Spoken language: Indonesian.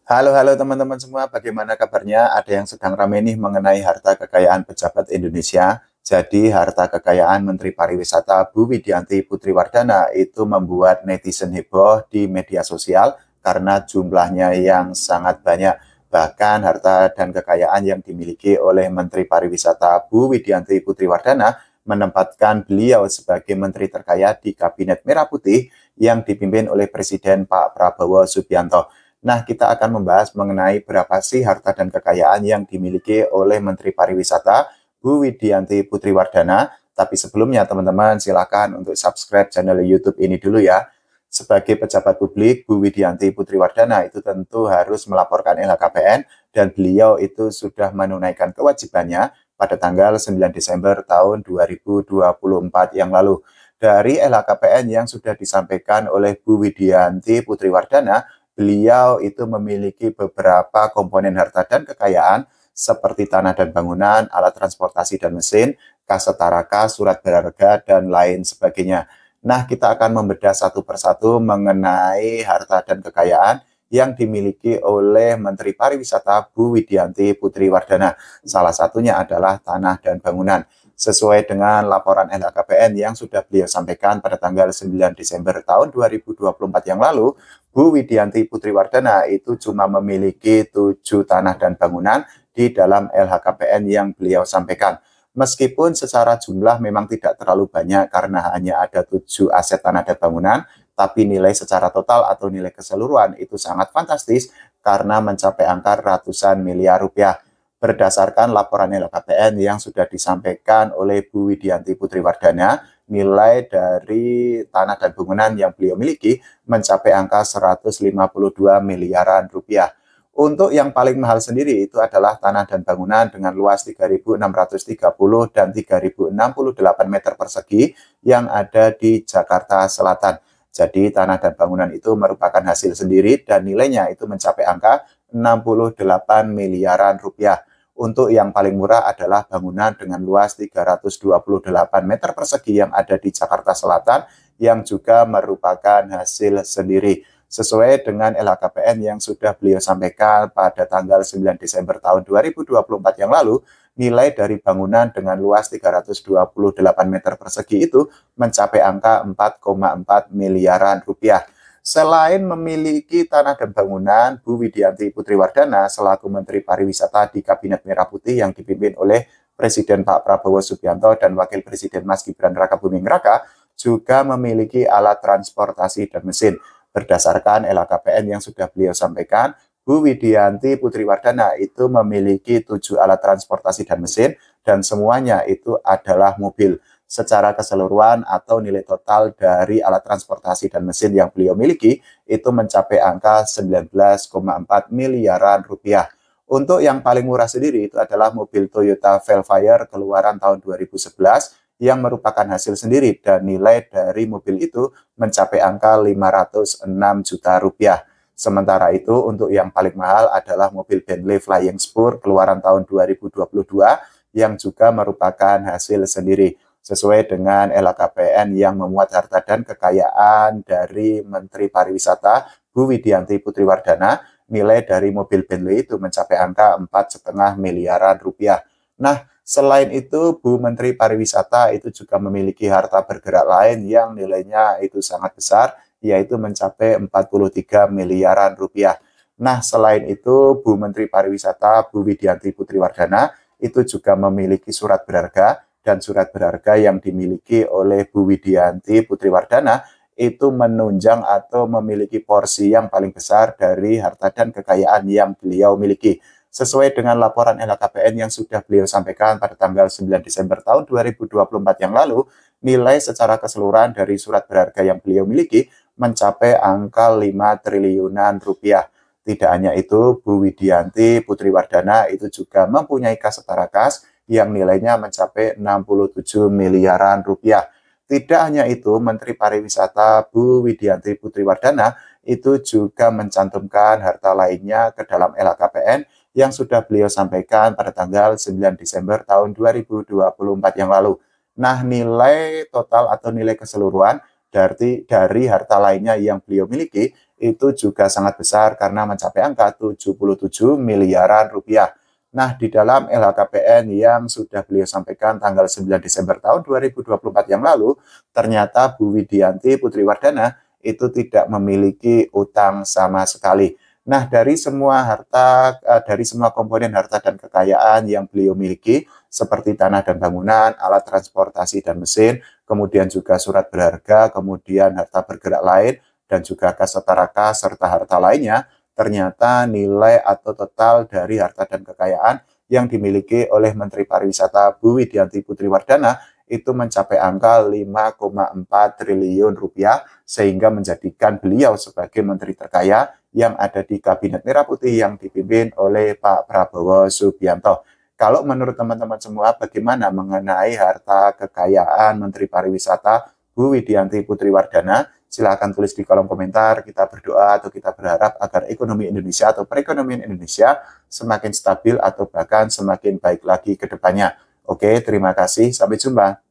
Halo teman-teman semua, bagaimana kabarnya? Ada yang sedang ramai nih mengenai harta kekayaan pejabat Indonesia. Jadi harta kekayaan Menteri Pariwisata Bu Widianti Putriwardana itu membuat netizen heboh di media sosial karena jumlahnya yang sangat banyak. Bahkan harta dan kekayaan yang dimiliki oleh Menteri Pariwisata Bu Widianti Putriwardana menempatkan beliau sebagai menteri terkaya di Kabinet Merah Putih yang dipimpin oleh Presiden Pak Prabowo Subianto. Nah, kita akan membahas mengenai berapa sih harta dan kekayaan yang dimiliki oleh Menteri Pariwisata Bu Widianti Putriwardana. Tapi sebelumnya teman-teman silakan untuk subscribe channel YouTube ini dulu ya. Sebagai pejabat publik, Bu Widianti Putriwardana itu tentu harus melaporkan LHKPN dan beliau itu sudah menunaikan kewajibannya pada tanggal 9 Desember tahun 2024 yang lalu. Dari LHKPN yang sudah disampaikan oleh Bu Widianti Putriwardana, beliau itu memiliki beberapa komponen harta dan kekayaan seperti tanah dan bangunan, alat transportasi dan mesin, kas setara surat berharga, dan lain sebagainya. Nah, kita akan membedah satu persatu mengenai harta dan kekayaan yang dimiliki oleh Menteri Pariwisata Bu Widianti Putriwardana. Salah satunya adalah tanah dan bangunan. Sesuai dengan laporan LHKPN yang sudah beliau sampaikan pada tanggal 9 Desember tahun 2024 yang lalu, Bu Widianti Putriwardana itu cuma memiliki 7 tanah dan bangunan di dalam LHKPN yang beliau sampaikan. Meskipun secara jumlah memang tidak terlalu banyak karena hanya ada 7 aset tanah dan bangunan, tapi nilai secara total atau nilai keseluruhan itu sangat fantastis karena mencapai angka ratusan miliar rupiah. Berdasarkan laporan LHKPN yang sudah disampaikan oleh Bu Widianti Putriwardana, nilai dari tanah dan bangunan yang beliau miliki mencapai angka 152 miliaran rupiah. Untuk yang paling mahal sendiri itu adalah tanah dan bangunan dengan luas 3.630 dan 3.068 meter persegi yang ada di Jakarta Selatan. Jadi tanah dan bangunan itu merupakan hasil sendiri dan nilainya itu mencapai angka 68 miliaran rupiah. Untuk yang paling murah adalah bangunan dengan luas 328 meter persegi yang ada di Jakarta Selatan yang juga merupakan hasil sendiri. Sesuai dengan LHKPN yang sudah beliau sampaikan pada tanggal 9 Desember tahun 2024 yang lalu, nilai dari bangunan dengan luas 328 meter persegi itu mencapai angka 4,4 miliaran rupiah. Selain memiliki tanah dan bangunan, Bu Widianti Putriwardana selaku Menteri Pariwisata di Kabinet Merah Putih yang dipimpin oleh Presiden Pak Prabowo Subianto dan Wakil Presiden Mas Gibran Rakabuming Raka juga memiliki alat transportasi dan mesin. Berdasarkan LHKPN yang sudah beliau sampaikan, Bu Widianti Putriwardana itu memiliki 7 alat transportasi dan mesin dan semuanya itu adalah mobil. Secara keseluruhan atau nilai total dari alat transportasi dan mesin yang beliau miliki itu mencapai angka 19,4 miliaran rupiah. Untuk yang paling murah sendiri itu adalah mobil Toyota Velfire keluaran tahun 2011 yang merupakan hasil sendiri dan nilai dari mobil itu mencapai angka 506 juta rupiah. Sementara itu untuk yang paling mahal adalah mobil Bentley Flying Spur keluaran tahun 2022 yang juga merupakan hasil sendiri. Sesuai dengan LHKPN yang memuat harta dan kekayaan dari Menteri Pariwisata Bu Widianti Putriwardana, nilai dari mobil Bentley itu mencapai angka 4,5 miliaran rupiah. Nah, selain itu Bu Menteri Pariwisata itu juga memiliki harta bergerak lain yang nilainya itu sangat besar, yaitu mencapai 43 miliaran rupiah. Nah, selain itu Bu Menteri Pariwisata Bu Widianti Putriwardana itu juga memiliki surat berharga dan surat berharga yang dimiliki oleh Bu Widianti Putriwardana itu menunjang atau memiliki porsi yang paling besar dari harta dan kekayaan yang beliau miliki. Sesuai dengan laporan LHKPN yang sudah beliau sampaikan pada tanggal 9 Desember tahun 2024 yang lalu, nilai secara keseluruhan dari surat berharga yang beliau miliki mencapai angka 5 triliunan rupiah. Tidak hanya itu, Bu Widianti Putriwardana itu juga mempunyai kas setara kas yang nilainya mencapai 67 miliaran rupiah. Tidak hanya itu, Menteri Pariwisata Bu Widianti Putriwardana itu juga mencantumkan harta lainnya ke dalam LHKPN yang sudah beliau sampaikan pada tanggal 9 Desember tahun 2024 yang lalu. Nah, nilai total atau nilai keseluruhan dari harta lainnya yang beliau miliki itu juga sangat besar karena mencapai angka 77 miliaran rupiah. Nah, di dalam LHKPN yang sudah beliau sampaikan tanggal 9 Desember tahun 2024 yang lalu, ternyata Bu Widianti Putriwardana itu tidak memiliki utang sama sekali. Nah, dari semua dari semua komponen harta dan kekayaan yang beliau miliki, seperti tanah dan bangunan, alat transportasi dan mesin, kemudian juga surat berharga, kemudian harta bergerak lain, dan juga kas setara kas, serta harta lainnya, ternyata nilai atau total dari harta dan kekayaan yang dimiliki oleh Menteri Pariwisata Bu Widianti Putriwardana itu mencapai angka 5,4 triliun rupiah, sehingga menjadikan beliau sebagai menteri terkaya yang ada di Kabinet Merah Putih yang dipimpin oleh Pak Prabowo Subianto. Kalau menurut teman-teman semua, bagaimana mengenai harta kekayaan Menteri Pariwisata Bu Widianti Putriwardana? Silahkan tulis di kolom komentar. Kita berdoa atau kita berharap agar ekonomi Indonesia atau perekonomian Indonesia semakin stabil atau bahkan semakin baik lagi ke depannya. Oke, terima kasih. Sampai jumpa.